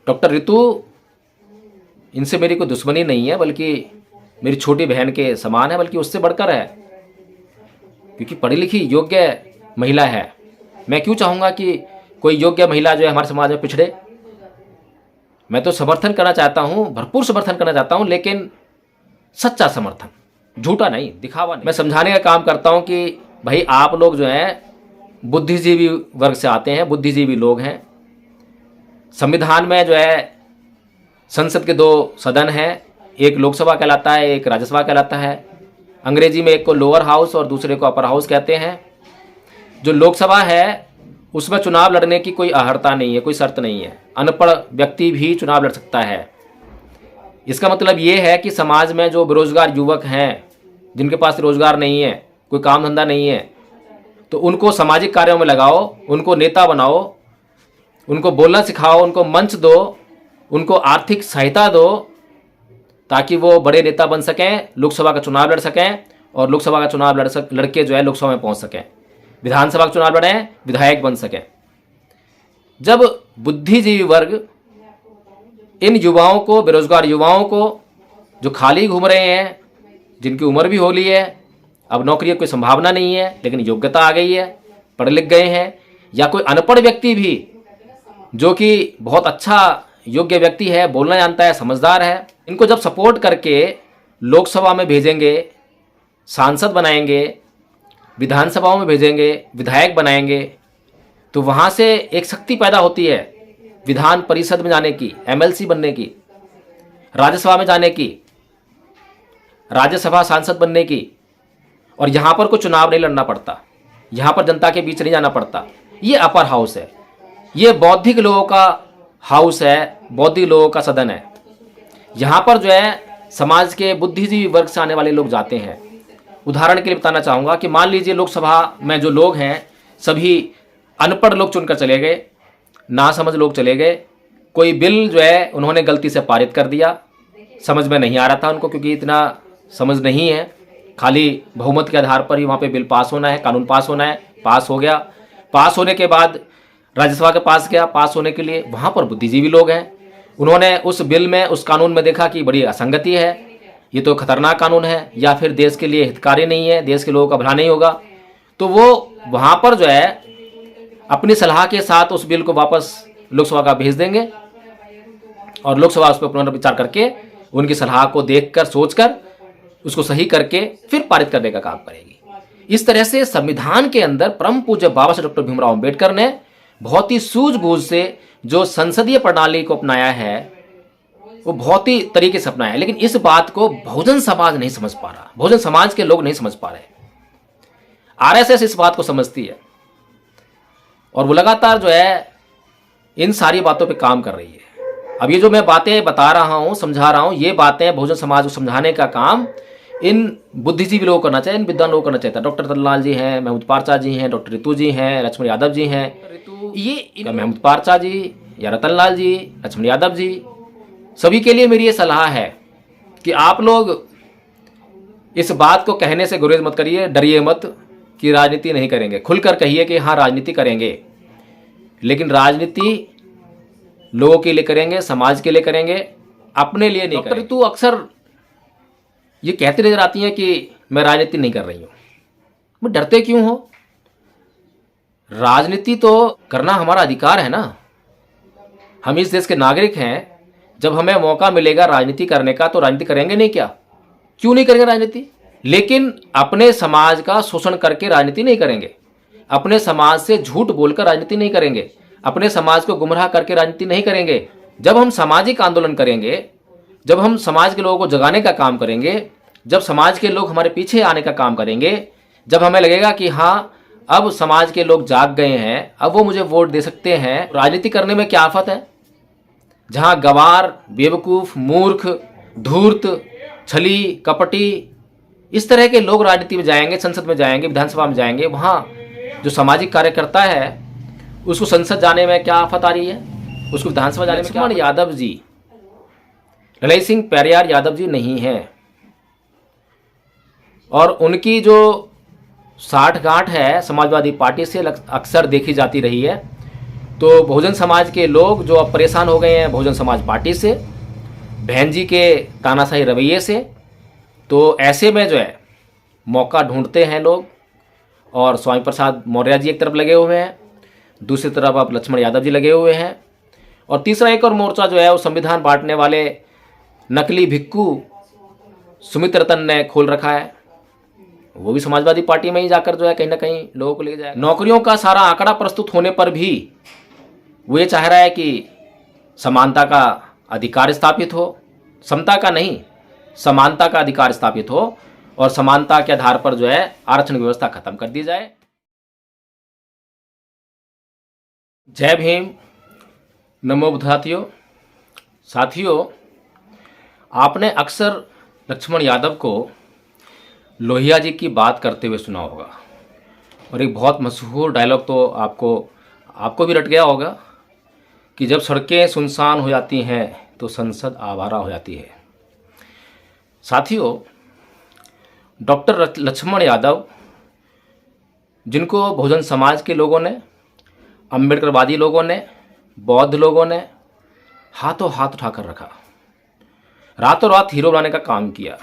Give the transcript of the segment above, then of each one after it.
Doctor Ritu, इनसे मेरी कोई दुश्मनी नहीं है, बल्कि मेरी छोटी बहन के समान है, बल्कि उससे बढ़कर है, क्योंकि पढ़ी लिखी योग्य महिला है। मैं क्यों चाहूँगा कि कोई योग्य महिला जो है हमारे समाज में पिछड़े। मैं तो समर्थन करना चाहता हूँ, भरपूर समर्थन करना चाहता हूँ, लेकिन सच्चा समर्थन, झूठा नहीं, दिखावा नहीं। मैं समझाने का काम करता हूँ कि भाई आप लोग जो हैं बुद्धिजीवी वर्ग से आते हैं, बुद्धिजीवी लोग हैं। संविधान में जो है संसद के 2 सदन हैं, एक लोकसभा कहलाता है, एक राज्यसभा कहलाता है। अंग्रेजी में एक को लोअर हाउस और दूसरे को अपर हाउस कहते हैं। जो लोकसभा है उसमें चुनाव लड़ने की कोई अहर्ता नहीं है, कोई शर्त नहीं है। अनपढ़ व्यक्ति भी चुनाव लड़ सकता है। इसका मतलब ये है कि समाज में जो बेरोजगार युवक हैं, जिनके पास रोजगार नहीं है, कोई काम धंधा नहीं है, तो उनको सामाजिक कार्यों में लगाओ, उनको नेता बनाओ, उनको बोलना सिखाओ, उनको मंच दो, उनको आर्थिक सहायता दो, ताकि वो बड़े नेता बन सकें, लोकसभा का चुनाव लड़ सकें और लोकसभा का चुनाव लड़के जो है लोकसभा में पहुंच सकें, विधानसभा का चुनाव लड़ें, विधायक बन सकें। जब बुद्धिजीवी वर्ग इन युवाओं को, बेरोजगार युवाओं को जो खाली घूम रहे हैं, जिनकी उम्र भी हो ली है, अब नौकरी की कोई संभावना नहीं है, लेकिन योग्यता आ गई है, पढ़ लिख गए हैं, या कोई अनपढ़ व्यक्ति भी जो कि बहुत अच्छा योग्य व्यक्ति है, बोलना जानता है, समझदार है, इनको जब सपोर्ट करके लोकसभा में भेजेंगे, सांसद बनाएंगे, विधानसभाओं में भेजेंगे, विधायक बनाएंगे, तो वहाँ से एक शक्ति पैदा होती है विधान परिषद में जाने की, एमएलसी बनने की, राज्यसभा में जाने की, राज्यसभा सांसद बनने की। और यहाँ पर कोई चुनाव नहीं लड़ना पड़ता, यहाँ पर जनता के बीच नहीं जाना पड़ता। ये अपर हाउस है, ये बौद्धिक लोगों का हाउस है, बौद्धिक लोगों का सदन है। यहाँ पर जो है समाज के बुद्धिजीवी वर्ग से आने वाले लोग जाते हैं। उदाहरण के लिए बताना चाहूँगा कि मान लीजिए लोकसभा में जो लोग हैं सभी अनपढ़ लोग चुनकर चले गए, नासमझ लोग चले गए। कोई बिल जो है उन्होंने गलती से पारित कर दिया, समझ में नहीं आ रहा था उनको, क्योंकि इतना समझ नहीं है, खाली बहुमत के आधार पर ही वहाँ पे बिल पास होना है, कानून पास होना है। पास हो गया, पास होने के बाद राज्यसभा के पास गया पास होने के लिए, वहाँ पर बुद्धिजीवी लोग हैं, उन्होंने उस बिल में, उस कानून में देखा कि बड़ी असंगति है, ये तो खतरनाक कानून है, या फिर देश के लिए हितकारी नहीं है, देश के लोगों का भला नहीं होगा। तो वो वहाँ पर जो है अपनी सलाह के साथ उस बिल को वापस लोकसभा का भेज देंगे और लोकसभा उस पर पुनर्विचार करके उनकी सलाह को देखकर, सोचकर, उसको सही करके फिर पारित करने का काम करेगी। इस तरह से संविधान के अंदर परम पूज्य बाबा साहब डॉक्टर भीमराव अंबेडकर ने बहुत ही सूझबूझ से जो संसदीय प्रणाली को अपनाया है, वो बहुत ही तरीके से अपनाया है। लेकिन इस बात को बहुजन समाज नहीं समझ पा रहा, बहुजन समाज के लोग नहीं समझ पा रहे। आरएसएस इस बात को समझती है और वो लगातार जो है इन सारी बातों पे काम कर रही है। अब ये जो मैं बातें बता रहा हूँ, समझा रहा हूँ, ये बातें बहुजन समाज को समझाने का काम इन बुद्धिजीवी लोगों को करना चाहिए, इन विद्वान लोगों को करना चाहिए। डॉक्टर रतनलाल जी हैं, महमूद पारचा जी हैं, डॉक्टर रितु जी हैं, लक्ष्मण यादव जी हैं। ये महमूद पारचा जी या रतनलाल जी, लक्ष्मण यादव जी, सभी के लिए मेरी ये सलाह है कि आप लोग इस बात को कहने से गुरेज मत करिए, डरिए मत कि राजनीति नहीं करेंगे। खुलकर कहिए कि हाँ राजनीति करेंगे, लेकिन राजनीति लोगों के लिए करेंगे, समाज के लिए करेंगे, अपने लिए नहीं करेंगे। तो अक्सर ये कहती नजर आती है कि मैं राजनीति नहीं कर रही हूँ। मैं डरते क्यों हो? राजनीति तो करना हमारा अधिकार है ना, हम इस देश के नागरिक हैं। जब हमें मौका मिलेगा राजनीति करने का तो राजनीति करेंगे नहीं क्या? क्यों नहीं करेंगे राजनीति? लेकिन अपने समाज का शोषण करके राजनीति नहीं करेंगे, अपने समाज से झूठ बोलकर राजनीति नहीं करेंगे, अपने समाज को गुमराह करके राजनीति नहीं करेंगे। जब हम सामाजिक आंदोलन करेंगे, जब हम समाज के लोगों को जगाने का काम करेंगे, जब समाज के लोग हमारे पीछे आने का काम करेंगे, जब हमें लगेगा कि हाँ अब समाज के लोग जाग गए हैं, अब वो मुझे वोट दे सकते हैं, राजनीति करने में क्या आफत है? जहाँ गवार, बेवकूफ़, मूर्ख, धूर्त, छली, कपटी, इस तरह के लोग राजनीति में जाएंगे, संसद में जाएंगे, विधानसभा में जाएंगे, वहाँ जो सामाजिक कार्यकर्ता है उसको संसद जाने में क्या आफत आ रही है, उसको विधानसभा जाने में क्या? लक्ष्मण यादव जी, ललई सिंह पेरियार यादव जी नहीं हैं, और उनकी जो साठगांठ है समाजवादी पार्टी से अक्सर देखी जाती रही है। तो बहुजन समाज के लोग जो अब परेशान हो गए हैं बहुजन समाज पार्टी से, बहन जी के तानाशाही रवैये से, तो ऐसे में जो है मौका ढूंढते हैं लोग। और स्वामी प्रसाद मौर्य जी एक तरफ लगे हुए हैं, दूसरी तरफ अब लक्ष्मण यादव जी लगे हुए हैं, और तीसरा एक और मोर्चा जो है वो संविधान बांटने वाले नकली भिक्खू सुमित रतन ने खोल रखा है। वो भी समाजवादी पार्टी में ही जाकर जो है कहीं ना कहीं लोगों को ले जाए। नौकरियों का सारा आंकड़ा प्रस्तुत होने पर भी वो ये चाह रहा है कि समानता का अधिकार स्थापित हो, समता का नहीं, समानता का अधिकार स्थापित हो, और समानता के आधार पर जो है आरक्षण व्यवस्था खत्म कर दी जाए। जय भीम, नमो बुद्धातियों। साथियों, आपने अक्सर लक्ष्मण यादव को लोहिया जी की बात करते हुए सुना होगा, और एक बहुत मशहूर डायलॉग तो आपको भी रट गया होगा कि जब सड़कें सुनसान हो जाती हैं तो संसद आवारा हो जाती है। साथियों, डॉक्टर लक्ष्मण यादव, जिनको बहुजन समाज के लोगों ने, अम्बेडकरवादी लोगों ने, बौद्ध लोगों ने हाथों हाथ उठाकर रखा, रातों रात हीरो बनाने का काम किया,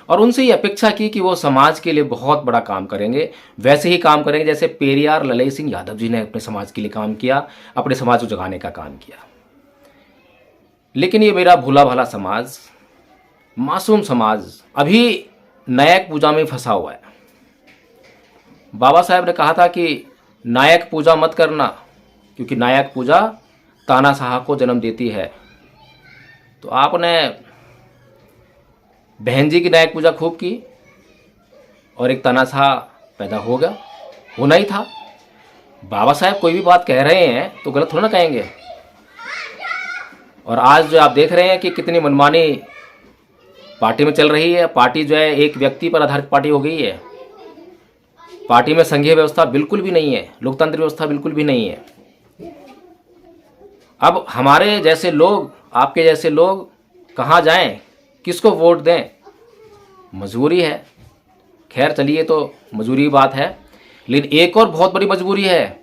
और उनसे ये अपेक्षा की कि वो समाज के लिए बहुत बड़ा काम करेंगे, वैसे ही काम करेंगे जैसे पेरियार ललई सिंह यादव जी ने अपने समाज के लिए काम किया, अपने समाज को जगाने का काम किया। लेकिन ये मेरा भूला भाला समाज, मासूम समाज अभी नायक पूजा में फंसा हुआ है। बाबा साहब ने कहा था कि नायक पूजा मत करना, क्योंकि नायक पूजा तानाशाह को जन्म देती है। तो आपने बहन जी की नायक पूजा खूब की और एक तानाशाह पैदा होगा, होना ही था। बाबा साहब कोई भी बात कह रहे हैं तो गलत थोड़ा ना कहेंगे। और आज जो आप देख रहे हैं कि कितनी मनमानी पार्टी में चल रही है। पार्टी जो है एक व्यक्ति पर आधारित पार्टी हो गई है। पार्टी में संघीय व्यवस्था बिल्कुल भी नहीं है, लोकतांत्रिक व्यवस्था बिल्कुल भी नहीं है। अब हमारे जैसे लोग, आपके जैसे लोग कहाँ जाएं, किसको वोट दें? मजबूरी है। खैर चलिए, तो मजबूरी की बात है, लेकिन एक और बहुत बड़ी मजबूरी है,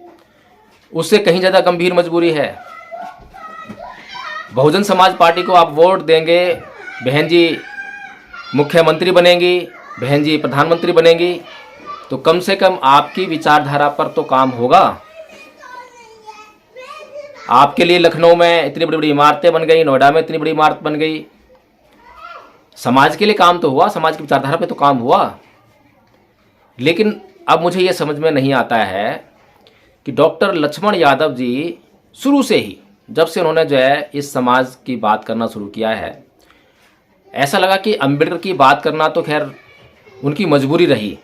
उससे कहीं ज़्यादा गंभीर मजबूरी है। बहुजन समाज पार्टी को आप वोट देंगे, बहन जी मुख्यमंत्री बनेंगी, बहन जी प्रधानमंत्री बनेंगी, तो कम से कम आपकी विचारधारा पर तो काम होगा। आपके लिए लखनऊ में इतनी बड़ी बड़ी इमारतें बन गई, नोएडा में इतनी बड़ी इमारत बन गई, समाज के लिए काम तो हुआ, समाज की विचारधारा पे तो काम हुआ। लेकिन अब मुझे ये समझ में नहीं आता है कि डॉक्टर लक्ष्मण यादव जी शुरू से ही, जब से उन्होंने जो है इस समाज की बात करना शुरू किया है, ऐसा लगा कि अम्बेडकर की बात करना तो खैर उनकी मजबूरी रही।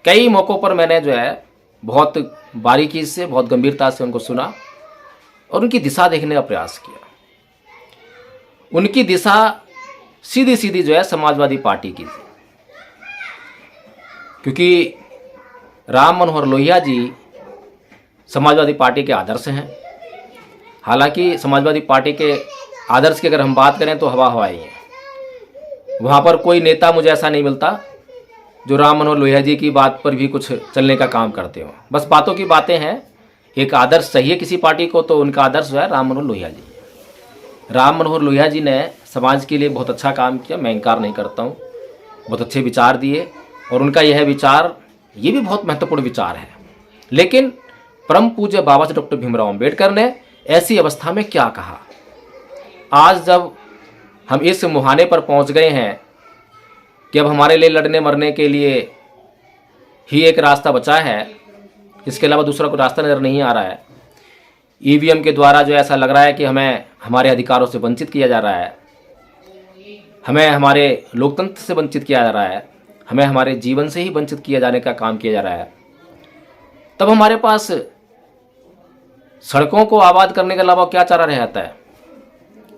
कई मौक़ों पर मैंने जो है बहुत बारीकी से, बहुत गंभीरता से उनको सुना और उनकी दिशा देखने का प्रयास किया। उनकी दिशा सीधी सीधी जो है समाजवादी पार्टी की थी, क्योंकि राम मनोहर लोहिया जी समाजवादी पार्टी के आदर्श हैं। हालांकि समाजवादी पार्टी के आदर्श की अगर हम बात करें तो हवा हवाई है। वहाँ पर कोई नेता मुझे ऐसा नहीं मिलता जो राम मनोहर लोहिया जी की बात पर भी कुछ चलने का काम करते हो। बस बातों की बातें हैं। एक आदर्श चाहिए किसी पार्टी को, तो उनका आदर्श जो है राम मनोहर लोहिया जी। राम मनोहर लोहिया जी ने समाज के लिए बहुत अच्छा काम किया, मैं इनकार नहीं करता हूँ। बहुत अच्छे विचार दिए और उनका यह विचार, ये भी बहुत महत्वपूर्ण विचार है। लेकिन परम पूज्य बाबा साहब डॉक्टर भीमराव अम्बेडकर ने ऐसी अवस्था में क्या कहा? आज जब हम इस मुहाने पर पहुंच गए हैं कि अब हमारे लिए लड़ने मरने के लिए ही एक रास्ता बचा है, इसके अलावा दूसरा कोई रास्ता नज़र नहीं आ रहा है। ईवीएम के द्वारा जो ऐसा लग रहा है कि हमें हमारे अधिकारों से वंचित किया जा रहा है, हमें हमारे लोकतंत्र से वंचित किया जा रहा है, हमें हमारे जीवन से ही वंचित किया जाने का काम किया जा रहा है। तब हमारे पास सड़कों को आबाद करने के अलावा क्या चारा रह जाता है?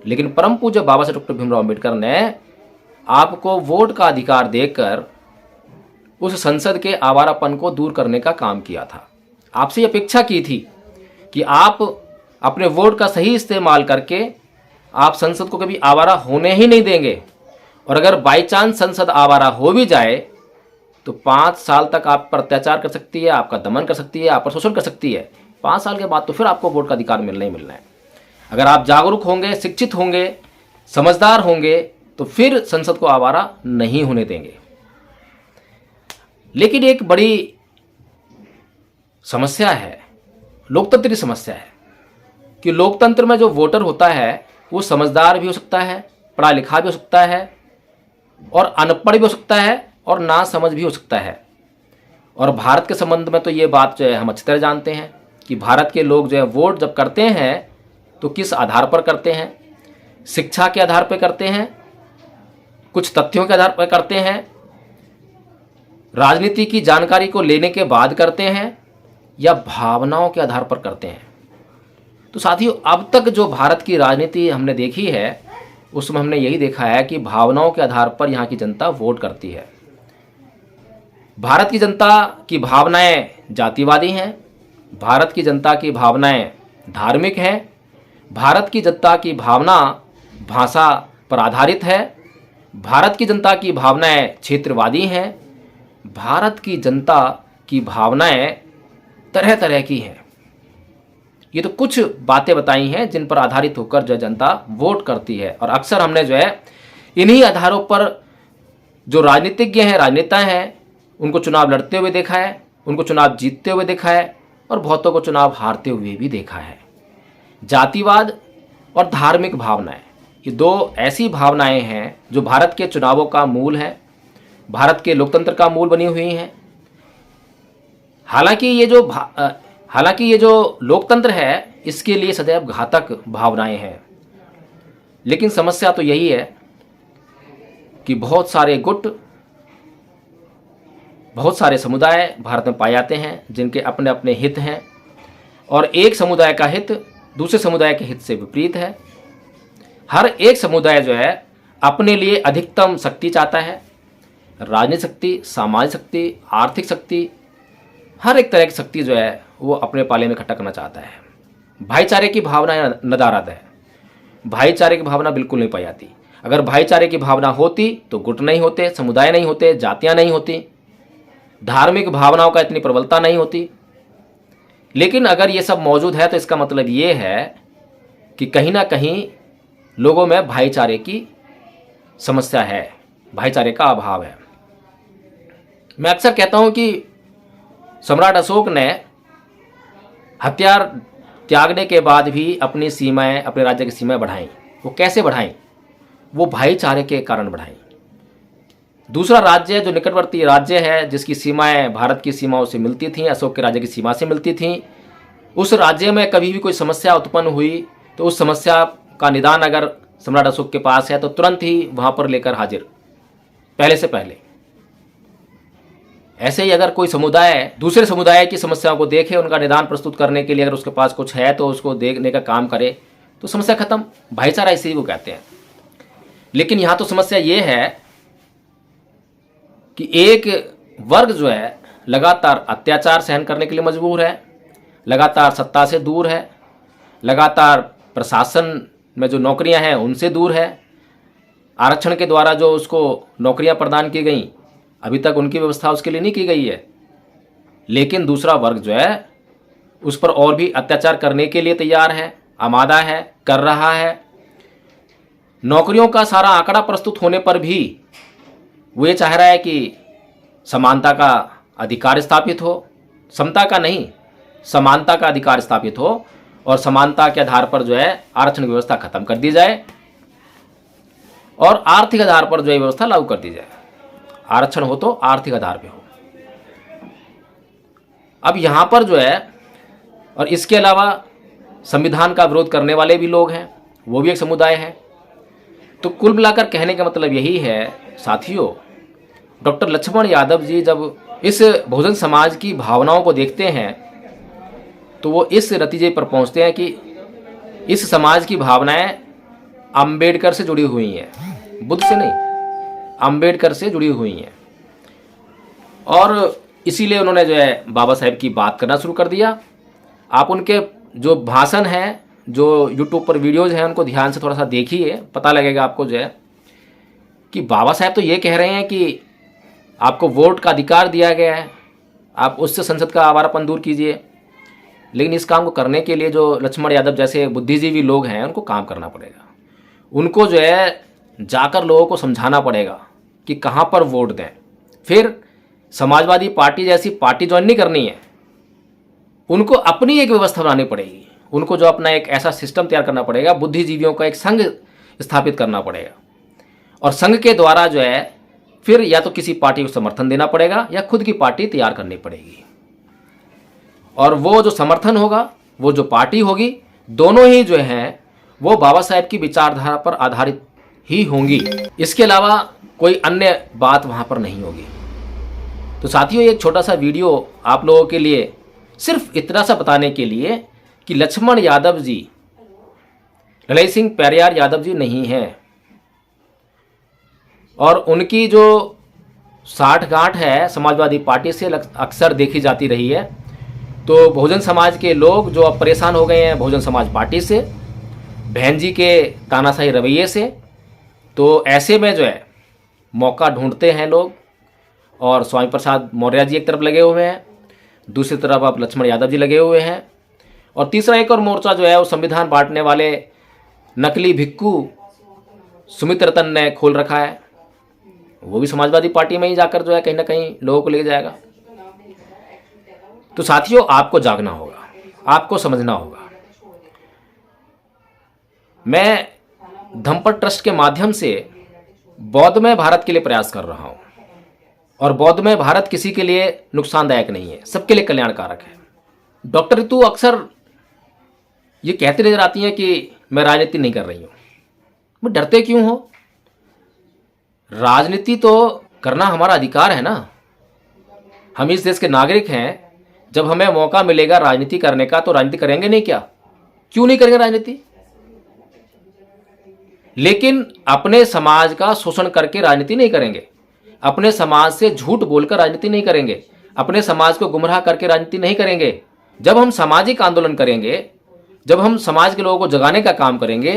लेकिन परम पूज्य बाबा साहब डॉक्टर भीमराव अम्बेडकर ने आपको वोट का अधिकार देकर उस संसद के आवारापन को दूर करने का काम किया था। आपसे ये अपेक्षा की थी कि आप अपने वोट का सही इस्तेमाल करके आप संसद को कभी आवारा होने ही नहीं देंगे, और अगर बाई चांस संसद आवारा हो भी जाए तो 5 साल तक आप पर अत्याचार कर सकती है, आपका दमन कर सकती है, आप पर शोषण कर सकती है। 5 साल के बाद तो फिर आपको वोट का अधिकार मिलना ही मिलना है। अगर आप जागरूक होंगे, शिक्षित होंगे, समझदार होंगे तो फिर संसद को आवारा नहीं होने देंगे। लेकिन एक बड़ी समस्या है, लोकतंत्र की समस्या है कि लोकतंत्र में जो वोटर होता है वो समझदार भी हो सकता है, पढ़ा लिखा भी हो सकता है और अनपढ़ भी हो सकता है और ना समझ भी हो सकता है। और भारत के संबंध में तो ये बात जो है हम अच्छी तरह जानते हैं कि भारत के लोग जो है वोट जब करते हैं तो किस आधार पर करते हैं। शिक्षा के आधार पर करते हैं, कुछ तथ्यों के आधार पर करते हैं, राजनीति की जानकारी को लेने के बाद करते हैं या भावनाओं के आधार पर करते हैं। तो साथियों, अब तक जो भारत की राजनीति हमने देखी है उसमें हमने यही देखा है कि भावनाओं के आधार पर यहाँ की जनता वोट करती है। भारत की जनता की भावनाएं जातिवादी हैं, भारत की जनता की भावनाएं धार्मिक हैं, भारत की जनता की भावना भाषा पर आधारित है, भारत की जनता की भावनाएं क्षेत्रवादी हैं, भारत की जनता की भावनाएं तरह तरह की हैं। ये तो कुछ बातें बताई हैं जिन पर आधारित होकर जो जनता वोट करती है। और अक्सर हमने जो है इन्हीं आधारों पर जो राजनीतिज्ञ हैं, राजनेता हैं, उनको चुनाव लड़ते हुए देखा है, उनको चुनाव जीतते हुए देखा है और बहुतों को चुनाव हारते हुए भी देखा है। जातिवाद और धार्मिक भावनाएं, ये दो ऐसी भावनाएं हैं जो भारत के चुनावों का मूल है, भारत के लोकतंत्र का मूल बनी हुई हैं। हालांकि ये जो लोकतंत्र है इसके लिए सदैव घातक भावनाएं हैं। लेकिन समस्या तो यही है कि बहुत सारे गुट, बहुत सारे समुदाय भारत में पाए जाते हैं जिनके अपने अपने हित हैं और एक समुदाय का हित दूसरे समुदाय के हित से विपरीत है। हर एक समुदाय जो है अपने लिए अधिकतम शक्ति चाहता है, राजनीतिक शक्ति, सामाजिक शक्ति, आर्थिक शक्ति, हर एक तरह की शक्ति जो है वो अपने पाले में इकट्ठा करना चाहता है। भाईचारे की भावना नदारद है, भाईचारे की भावना बिल्कुल नहीं पाई जाती। अगर भाईचारे की भावना होती तो गुट नहीं होते, समुदाय नहीं होते, जातियां नहीं होती, धार्मिक भावनाओं का इतनी प्रबलता नहीं होती। लेकिन अगर ये सब मौजूद है तो इसका मतलब ये है कि कहीं ना कहीं लोगों में भाईचारे की समस्या है, भाईचारे का अभाव है। मैं अक्सर कहता हूं कि सम्राट अशोक ने हथियार त्यागने के बाद भी अपनी सीमाएं, अपने राज्य की सीमाएं बढ़ाई। वो कैसे बढ़ाई? वो भाईचारे के कारण बढ़ाई। दूसरा राज्य जो निकटवर्ती राज्य है जिसकी सीमाएं भारत की सीमाओं से मिलती थीं, अशोक के राज्य की सीमा से मिलती थीं, उस राज्य में कभी भी कोई समस्या उत्पन्न हुई तो उस समस्या का निदान अगर सम्राट अशोक के पास है तो तुरंत ही वहां पर लेकर हाजिर, पहले से पहले। ऐसे ही अगर कोई समुदाय दूसरे समुदाय की समस्याओं को देखे, उनका निदान प्रस्तुत करने के लिए अगर उसके पास कुछ है तो उसको देखने का काम करे तो समस्या खत्म। भाईचारा इसी को कहते हैं। लेकिन यहां तो समस्या ये है कि एक वर्ग जो है लगातार अत्याचार सहन करने के लिए मजबूर है, लगातार सत्ता से दूर है, लगातार प्रशासन में जो नौकरियां हैं उनसे दूर है, आरक्षण के द्वारा जो उसको नौकरियां प्रदान की गई अभी तक उनकी व्यवस्था उसके लिए नहीं की गई है। लेकिन दूसरा वर्ग जो है उस पर और भी अत्याचार करने के लिए तैयार है, आमादा है, कर रहा है। नौकरियों का सारा आंकड़ा प्रस्तुत होने पर भी वो ये चाह रहा है कि समानता का अधिकार स्थापित हो, समता का नहीं, समानता का अधिकार स्थापित हो और समानता के आधार पर जो है आरक्षण व्यवस्था खत्म कर दी जाए और आर्थिक आधार पर जो है व्यवस्था लागू कर दी जाए। आरक्षण हो तो आर्थिक आधार पे हो। अब यहां पर जो है, और इसके अलावा संविधान का विरोध करने वाले भी लोग हैं, वो भी एक समुदाय है। तो कुल मिलाकर कहने का मतलब यही है साथियों, डॉक्टर लक्ष्मण यादव जी जब इस बहुजन समाज की भावनाओं को देखते हैं तो वो इस नतीजे पर पहुंचते हैं कि इस समाज की भावनाएं अंबेडकर से जुड़ी हुई हैं, बुद्ध से नहीं, अंबेडकर से जुड़ी हुई हैं। और इसीलिए उन्होंने जो है बाबा साहेब की बात करना शुरू कर दिया। आप उनके जो भाषण हैं, जो यूट्यूब पर वीडियोज़ हैं, उनको ध्यान से थोड़ा सा देखिए, पता लगेगा आपको जो है कि बाबा साहेब तो ये कह रहे हैं कि आपको वोट का अधिकार दिया गया है, आप उससे संसद का आवारापन दूर कीजिए। लेकिन इस काम को करने के लिए जो लक्ष्मण यादव जैसे बुद्धिजीवी लोग हैं उनको काम करना पड़ेगा। उनको जो है जाकर लोगों को समझाना पड़ेगा कि कहाँ पर वोट दें। फिर समाजवादी पार्टी जैसी पार्टी ज्वाइन नहीं करनी है, उनको अपनी एक व्यवस्था बनानी पड़ेगी। उनको जो अपना एक ऐसा सिस्टम तैयार करना पड़ेगा, बुद्धिजीवियों का एक संघ स्थापित करना पड़ेगा, और संघ के द्वारा जो है फिर या तो किसी पार्टी को समर्थन देना पड़ेगा या खुद की पार्टी तैयार करनी पड़ेगी। और वो जो समर्थन होगा, वो जो पार्टी होगी, दोनों ही जो हैं वो बाबा साहेब की विचारधारा पर आधारित ही होंगी। इसके अलावा कोई अन्य बात वहाँ पर नहीं होगी। तो साथियों, एक छोटा सा वीडियो आप लोगों के लिए सिर्फ इतना सा बताने के लिए कि लक्ष्मण यादव जी ललई सिंह पेरियार यादव जी नहीं हैं, और उनकी जो साठगांठ है समाजवादी पार्टी से अक्सर देखी जाती रही है। तो बहुजन समाज के लोग जो अब परेशान हो गए हैं बहुजन समाज पार्टी से, बहन जी के तानाशाही रवैये से, तो ऐसे में जो है मौका ढूंढते हैं लोग, और स्वामी प्रसाद मौर्य जी एक तरफ लगे हुए हैं, दूसरी तरफ अब लक्ष्मण यादव जी लगे हुए हैं, और तीसरा एक और मोर्चा जो है वो संविधान बांटने वाले नकली भिक्कू सुमित रतन ने खोल रखा है। वो भी समाजवादी पार्टी में ही जाकर जो है कहीं ना कहीं लोगों को ले जाएगा। तो साथियों, आपको जागना होगा, आपको समझना होगा। मैं धम्मपद ट्रस्ट के माध्यम से बौद्धमय भारत के लिए प्रयास कर रहा हूं, और बौद्धमय भारत किसी के लिए नुकसानदायक नहीं है, सबके लिए कल्याणकारक है। डॉक्टर ऋतु अक्सर ये कहते नजर आती हैं कि मैं राजनीति नहीं कर रही हूं। वो डरते क्यों हो? राजनीति तो करना हमारा अधिकार है ना। हम इस देश के नागरिक हैं। जब हमें मौका मिलेगा राजनीति करने का तो राजनीति करेंगे नहीं क्या? क्यों नहीं करेंगे राजनीति? लेकिन अपने समाज का शोषण करके राजनीति नहीं करेंगे, अपने समाज से झूठ बोलकर राजनीति नहीं करेंगे, अपने समाज को गुमराह करके राजनीति नहीं करेंगे। जब हम सामाजिक आंदोलन करेंगे, जब हम समाज के लोगों को जगाने का काम करेंगे,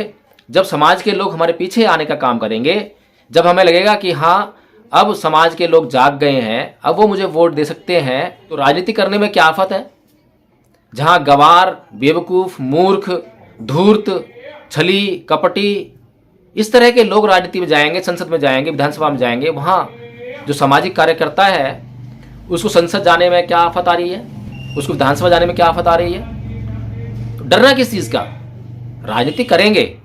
जब समाज के लोग हमारे पीछे आने का काम करेंगे, जब हमें लगेगा कि हाँ अब समाज के लोग जाग गए हैं, अब वो मुझे वोट दे सकते हैं, तो राजनीति करने में क्या आफत है? जहां गवार, बेवकूफ, मूर्ख, धूर्त, छली, कपटी, इस तरह के लोग राजनीति में जाएंगे, संसद में जाएंगे, विधानसभा में जाएंगे, वहां जो सामाजिक कार्यकर्ता है उसको संसद जाने में क्या आफत आ रही है, उसको विधानसभा जाने में क्या आफत आ रही है? तो डरना किस चीज का? राजनीति करेंगे।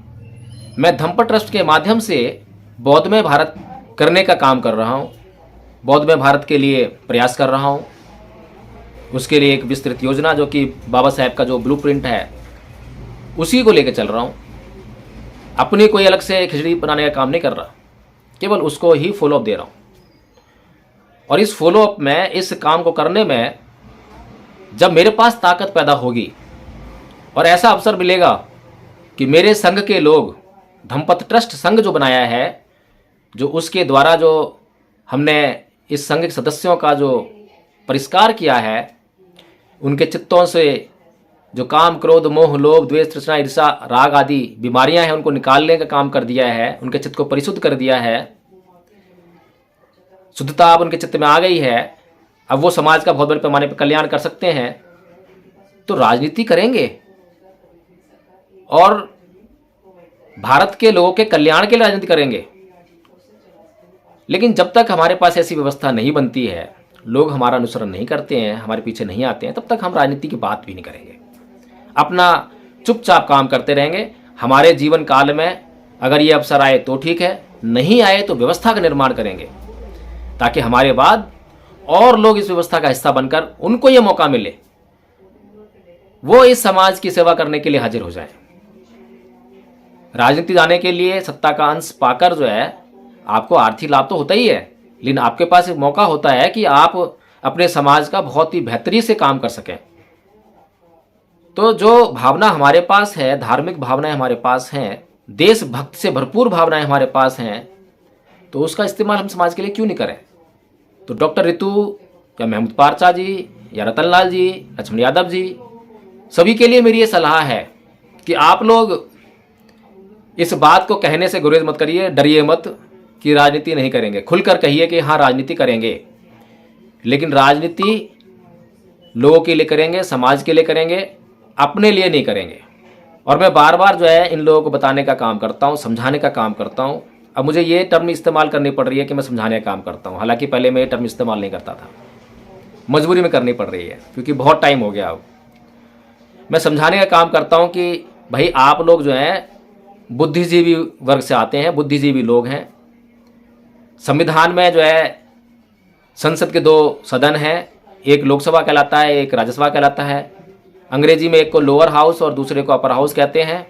मैं धम्मपद ट्रस्ट के माध्यम से बौद्धमय भारत करने का काम कर रहा हूं, बौद्धमय भारत के लिए प्रयास कर रहा हूं। उसके लिए एक विस्तृत योजना जो कि बाबा साहेब का जो ब्लूप्रिंट है उसी को लेकर चल रहा हूं। अपनी कोई अलग से खिचड़ी बनाने का काम नहीं कर रहा, केवल उसको ही फॉलोअप दे रहा हूं। और इस फॉलोअप में, इस काम को करने में जब मेरे पास ताकत पैदा होगी और ऐसा अवसर मिलेगा कि मेरे संघ के लोग, धम्मपद ट्रस्ट संघ जो बनाया है, जो उसके द्वारा जो हमने इस संघ के सदस्यों का जो परिष्कार किया है, उनके चित्तों से जो काम, क्रोध, मोह, लोभ, द्वेष, तृष्णा, ईर्ष्या, राग आदि बीमारियां हैं उनको निकालने का काम कर दिया है, उनके चित्त को परिशुद्ध कर दिया है, शुद्धता अब उनके चित्त में आ गई है, अब वो समाज का बहुत बड़े पैमाने पर कल्याण कर सकते हैं। तो राजनीति करेंगे और भारत के लोगों के कल्याण के लिए राजनीति करेंगे। लेकिन जब तक हमारे पास ऐसी व्यवस्था नहीं बनती है, लोग हमारा अनुसरण नहीं करते हैं, हमारे पीछे नहीं आते हैं, तब तक हम राजनीति की बात भी नहीं करेंगे, अपना चुपचाप काम करते रहेंगे। हमारे जीवन काल में अगर ये अवसर आए तो ठीक है, नहीं आए तो व्यवस्था का निर्माण करेंगे ताकि हमारे बाद और लोग इस व्यवस्था का हिस्सा बनकर उनको ये मौका मिले, वो इस समाज की सेवा करने के लिए हाजिर हो जाएं। राजनीति जाने के लिए सत्ता का अंश पाकर जो है आपको आर्थिक लाभ तो होता ही है, लेकिन आपके पास एक मौका होता है कि आप अपने समाज का बहुत ही बेहतरी से काम कर सकें। तो जो भावना हमारे पास है, धार्मिक भावनाएं हमारे पास हैं, देशभक्त से भरपूर भावनाएं हमारे पास हैं, तो उसका इस्तेमाल हम समाज के लिए क्यों नहीं करें? तो डॉक्टर ऋतु या महमूद पारचा जी या रतनलाल जी, लक्ष्मण यादव जी, सभी के लिए मेरी ये सलाह है कि आप लोग इस बात को कहने से गुरेज मत करिए, डरिए मत कि राजनीति नहीं करेंगे। खुलकर कहिए कि हाँ राजनीति करेंगे, लेकिन राजनीति लोगों के लिए करेंगे, समाज के लिए करेंगे, अपने लिए नहीं करेंगे। और मैं बार बार जो है इन लोगों को बताने का काम करता हूँ, समझाने का काम करता हूँ। अब मुझे ये टर्म इस्तेमाल करनी पड़ रही है कि मैं समझाने का काम करता हूँ, हालांकि पहले मैं ये टर्म इस्तेमाल नहीं करता था, मजबूरी में करनी पड़ रही है क्योंकि बहुत टाइम हो गया। अब मैं समझाने का काम करता हूँ कि भाई आप लोग जो हैं बुद्धिजीवी वर्ग से आते हैं, बुद्धिजीवी लोग हैं। संविधान में जो है संसद के 2 सदन हैं, एक लोकसभा कहलाता है, एक राज्यसभा कहलाता है। अंग्रेजी में एक को लोअर हाउस और दूसरे को अपर हाउस कहते हैं।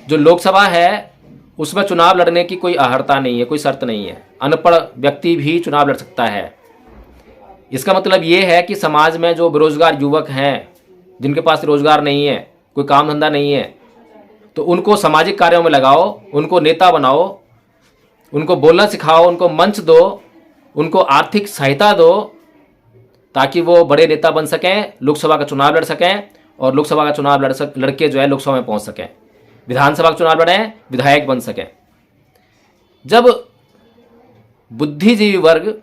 जो लोकसभा है उसमें चुनाव लड़ने की कोई अहर्ता नहीं है, कोई शर्त नहीं है, अनपढ़ व्यक्ति भी चुनाव लड़ सकता है। इसका मतलब ये है कि समाज में जो बेरोजगार युवक हैं, जिनके पास रोजगार नहीं है, कोई काम धंधा नहीं है, तो उनको सामाजिक कार्यों में लगाओ, उनको नेता बनाओ, उनको बोलना सिखाओ, उनको मंच दो, उनको आर्थिक सहायता दो ताकि वो बड़े नेता बन सकें, लोकसभा का चुनाव लड़ सकें और लोकसभा का चुनाव लड़के जो है लोकसभा में पहुंच सकें, विधानसभा का चुनाव लड़ें, विधायक बन सकें। जब बुद्धिजीवी वर्ग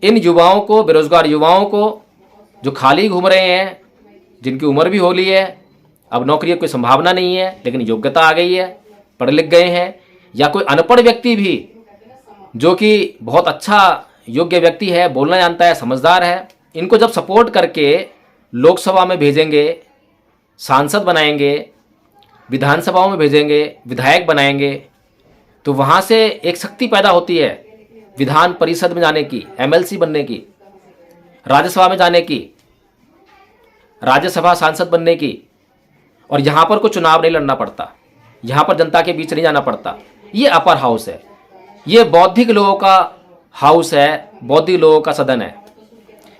इन युवाओं को, बेरोजगार युवाओं को जो खाली घूम रहे हैं, जिनकी उम्र भी हो ली है, अब नौकरी की कोई संभावना नहीं है लेकिन योग्यता आ गई है, पढ़ लिख गए हैं, या कोई अनपढ़ व्यक्ति भी जो कि बहुत अच्छा योग्य व्यक्ति है, बोलना जानता है, समझदार है, इनको जब सपोर्ट करके लोकसभा में भेजेंगे, सांसद बनाएंगे, विधानसभाओं में भेजेंगे, विधायक बनाएंगे, तो वहाँ से एक शक्ति पैदा होती है विधान परिषद में जाने की, एमएलसी बनने की, राज्यसभा में जाने की, राज्यसभा सांसद बनने की। और यहाँ पर कोई चुनाव नहीं लड़ना पड़ता, यहाँ पर जनता के बीच नहीं जाना पड़ता। ये अपर हाउस है, ये बौद्धिक लोगों का हाउस है, बौद्धिक लोगों का सदन है।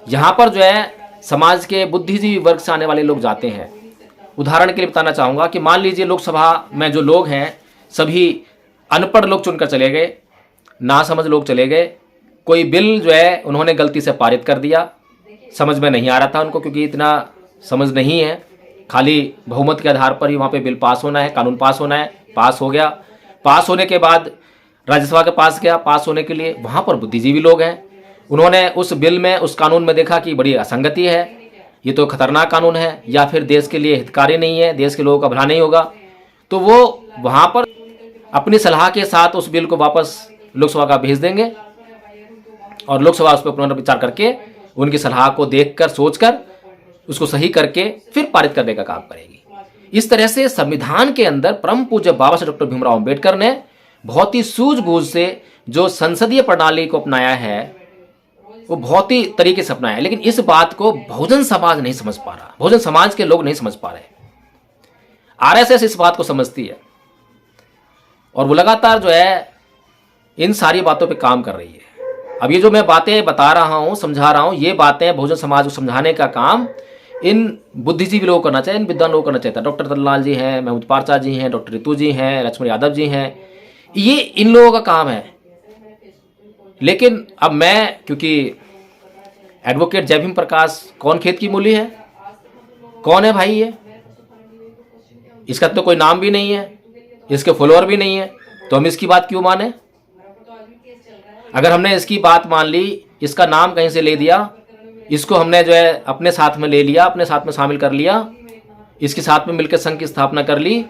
यहाँ पर जो है समाज के बुद्धिजीवी वर्ग से आने वाले लोग जाते हैं। उदाहरण के लिए बताना चाहूँगा कि मान लीजिए लोकसभा में जो लोग हैं सभी अनपढ़ लोग चुनकर चले गए, नासमझ लोग चले गए। कोई बिल जो है उन्होंने गलती से पारित कर दिया, समझ में नहीं आ रहा था उनको, क्योंकि इतना समझ नहीं है, खाली बहुमत के आधार पर ही वहाँ पे बिल पास होना है, कानून पास होना है। पास हो गया, पास होने के बाद राज्यसभा के पास गया पास होने के लिए, वहाँ पर बुद्धिजीवी लोग हैं, उन्होंने उस बिल में, उस कानून में देखा कि बड़ी असंगति है, ये तो खतरनाक कानून है, या फिर देश के लिए हितकारी नहीं है, देश के लोगों का भला नहीं होगा, तो वो वहाँ पर अपनी सलाह के साथ उस बिल को वापस लोकसभा का भेज देंगे और लोकसभा उस पर पुनर्विचार करके उनकी सलाह को देखकर, सोचकर, उसको सही करके फिर पारित करने का काम करेगी। इस तरह से संविधान के अंदर परम पूज्य बाबा साहब डॉक्टर भीमराव अंबेडकर ने बहुत ही सूझबूझ से जो संसदीय प्रणाली को अपनाया है वो बहुत ही तरीके से अपनाया है। लेकिन इस बात को बहुजन समाज नहीं समझ पा रहा, बहुजन समाज के लोग नहीं समझ पा रहे। आरएसएस इस बात को समझती है और वो लगातार जो है इन सारी बातों पे काम कर रही है। अब ये जो मैं बातें बता रहा हूँ, समझा रहा हूँ, ये बातें बहुजन समाज को समझाने का काम इन बुद्धिजीवी लोगों को करना चाहिए, इन विद्वान लोगों को करना चाहिए। डॉक्टर तनलाल जी हैं, महमूद पारचा जी हैं, डॉक्टर रितु जी हैं, लक्ष्मण यादव जी हैं, ये इन लोगों का काम है। लेकिन अब मैं, क्योंकि एडवोकेट जय भीम प्रकाश कौन खेत की मूली है, कौन है भाई ये, इसका तो कोई नाम भी नहीं है, इसके फॉलोअर भी नहीं है, तो हम इसकी बात क्यों माने? अगर हमने इसकी बात मान ली, इसका नाम कहीं से ले दिया, इसको हमने जो है अपने साथ में ले लिया, अपने साथ में शामिल कर लिया, इसके साथ में मिलकर संघ की स्थापना कर ली,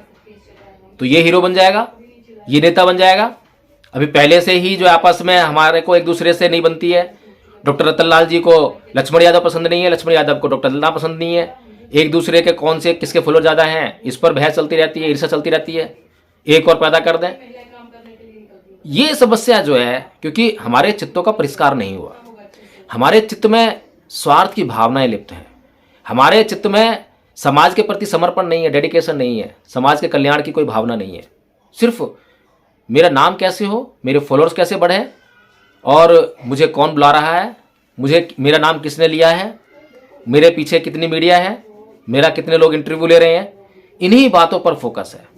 तो ये हीरो बन जाएगा, ये नेता बन जाएगा। अभी पहले से ही जो आपस में हमारे को एक दूसरे से नहीं बनती है। डॉक्टर रतनलाल जी को लक्ष्मण यादव पसंद नहीं है, लक्ष्मण यादव को डॉक्टर तनलाल पसंद नहीं है। एक दूसरे के कौन से किसके फॉलोअर ज़्यादा हैं, इस पर बहस चलती रहती है, ईर्ष्या चलती रहती है, एक और पैदा कर दें। ये समस्या जो है, क्योंकि हमारे चित्तों का परिष्कार नहीं हुआ, हमारे चित्त में स्वार्थ की भावनाएं लिप्त हैं, हमारे चित्त में समाज के प्रति समर्पण नहीं है, डेडिकेशन नहीं है, समाज के कल्याण की कोई भावना नहीं है। सिर्फ मेरा नाम कैसे हो, मेरे फॉलोअर्स कैसे बढ़े, और मुझे कौन बुला रहा है, मुझे मेरा नाम किसने लिया है, मेरे पीछे कितनी मीडिया है, मेरा कितने लोग इंटरव्यू ले रहे हैं, इन्हीं बातों पर फोकस है।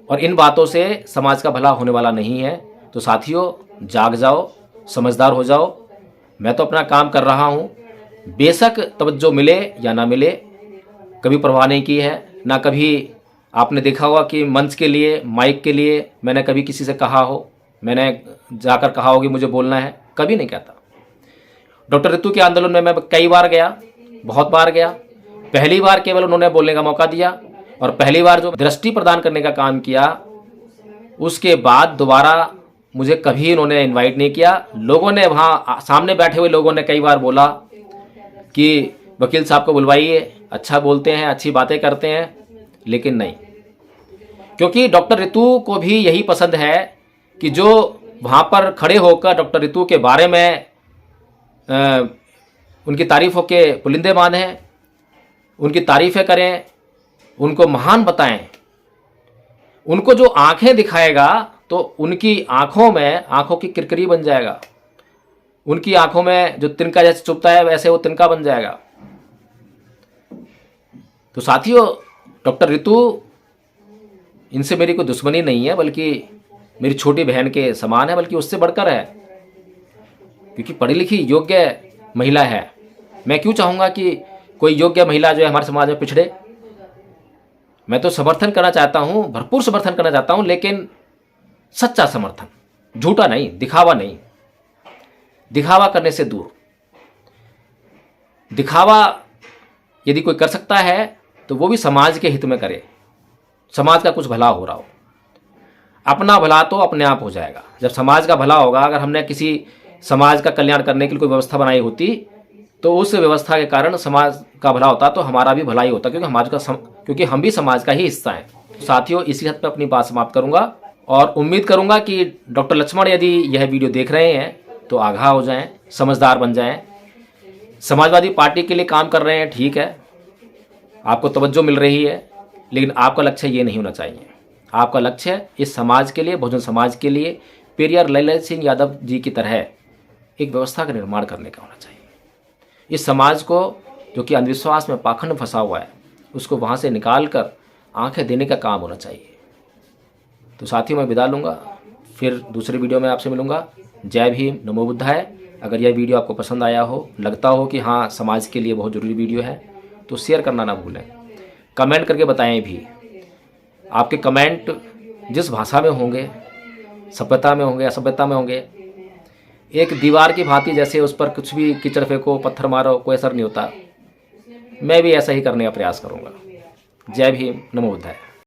और इन बातों से समाज का भला होने वाला नहीं है। तो साथियों, जाग जाओ, समझदार हो जाओ। मैं तो अपना काम कर रहा हूँ, बेशक तवज्जो मिले या ना मिले, कभी परवाह नहीं की है। ना कभी आपने देखा होगा कि मंच के लिए, माइक के लिए मैंने कभी किसी से कहा हो, मैंने जाकर कहा हो कि मुझे बोलना है, कभी नहीं कहता। डॉक्टर रितु के आंदोलन में मैं कई बार गया, बहुत बार गया, पहली बार केवल उन्होंने बोलने का मौका दिया और पहली बार जो दृष्टि प्रदान करने का काम किया, उसके बाद दोबारा मुझे कभी उन्होंने इनवाइट नहीं किया। लोगों ने, वहाँ सामने बैठे हुए लोगों ने कई बार बोला कि वकील साहब को बुलवाइए, अच्छा बोलते हैं, अच्छी बातें करते हैं, लेकिन नहीं, क्योंकि डॉक्टर रितु को भी यही पसंद है कि जो वहाँ पर खड़े होकर डॉक्टर रितु के बारे में उनकी तारीफ़ों के पुलिंदे बांधें, उनकी तारीफ़ें करें, उनको महान बताएं। उनको जो आंखें दिखाएगा तो उनकी आंखों में आंखों की किरकिरी बन जाएगा, उनकी आंखों में जो तिनका जैसे चुभता है वैसे वो तिनका बन जाएगा। तो साथियों, डॉक्टर रितु, इनसे मेरी कोई दुश्मनी नहीं है, बल्कि मेरी छोटी बहन के समान है, बल्कि उससे बढ़कर है, क्योंकि पढ़ी लिखी योग्य महिला है। मैं क्यों चाहूँगा कि कोई योग्य महिला जो है हमारे समाज में पिछड़े। मैं तो समर्थन करना चाहता हूँ, भरपूर समर्थन करना चाहता हूँ, लेकिन सच्चा समर्थन, झूठा नहीं, दिखावा नहीं। दिखावा करने से दूर। दिखावा यदि कोई कर सकता है तो वो भी समाज के हित में करे, समाज का कुछ भला हो रहा हो। अपना भला तो अपने आप हो जाएगा जब समाज का भला होगा। अगर हमने किसी समाज का कल्याण करने के लिए कोई व्यवस्था बनाई होती तो उस व्यवस्था के कारण समाज का भला होता, तो हमारा भी भला ही होता, क्योंकि हम भी समाज का ही हिस्सा हैं। साथियों, इसी हद पे अपनी बात समाप्त करूंगा और उम्मीद करूंगा कि डॉक्टर लक्ष्मण यदि यह वीडियो देख रहे हैं तो आगाह हो जाएं, समझदार बन जाएं। समाजवादी पार्टी के लिए काम कर रहे हैं, ठीक है, आपको तवज्जो मिल रही है, लेकिन आपका लक्ष्य ये नहीं होना चाहिए। आपका लक्ष्य इस समाज के लिए, बहुजन समाज के लिए, पेरियार ललित सिंह यादव जी की तरह एक व्यवस्था का निर्माण करने का होना चाहिए। इस समाज को, जो कि अंधविश्वास में, पाखंड फंसा हुआ है, उसको वहाँ से निकाल कर आंखें देने का काम होना चाहिए। तो साथियों, मैं विदा लूँगा, फिर दूसरे वीडियो में आपसे मिलूँगा। जय भीम, नमो बुद्धाय। अगर यह वीडियो आपको पसंद आया हो, लगता हो कि हाँ समाज के लिए बहुत ज़रूरी वीडियो है, तो शेयर करना ना भूलें। कमेंट करके बताएं भी। आपके कमेंट जिस भाषा में होंगे, सभ्यता में होंगे, असभ्यता में होंगे, एक दीवार की भांति, जैसे उस पर कुछ भी कीचड़ फेंको, पत्थर मारो, कोई असर नहीं होता। मैं भी ऐसा ही करने का प्रयास करूँगा। जय भीम, नमो बुद्धाय।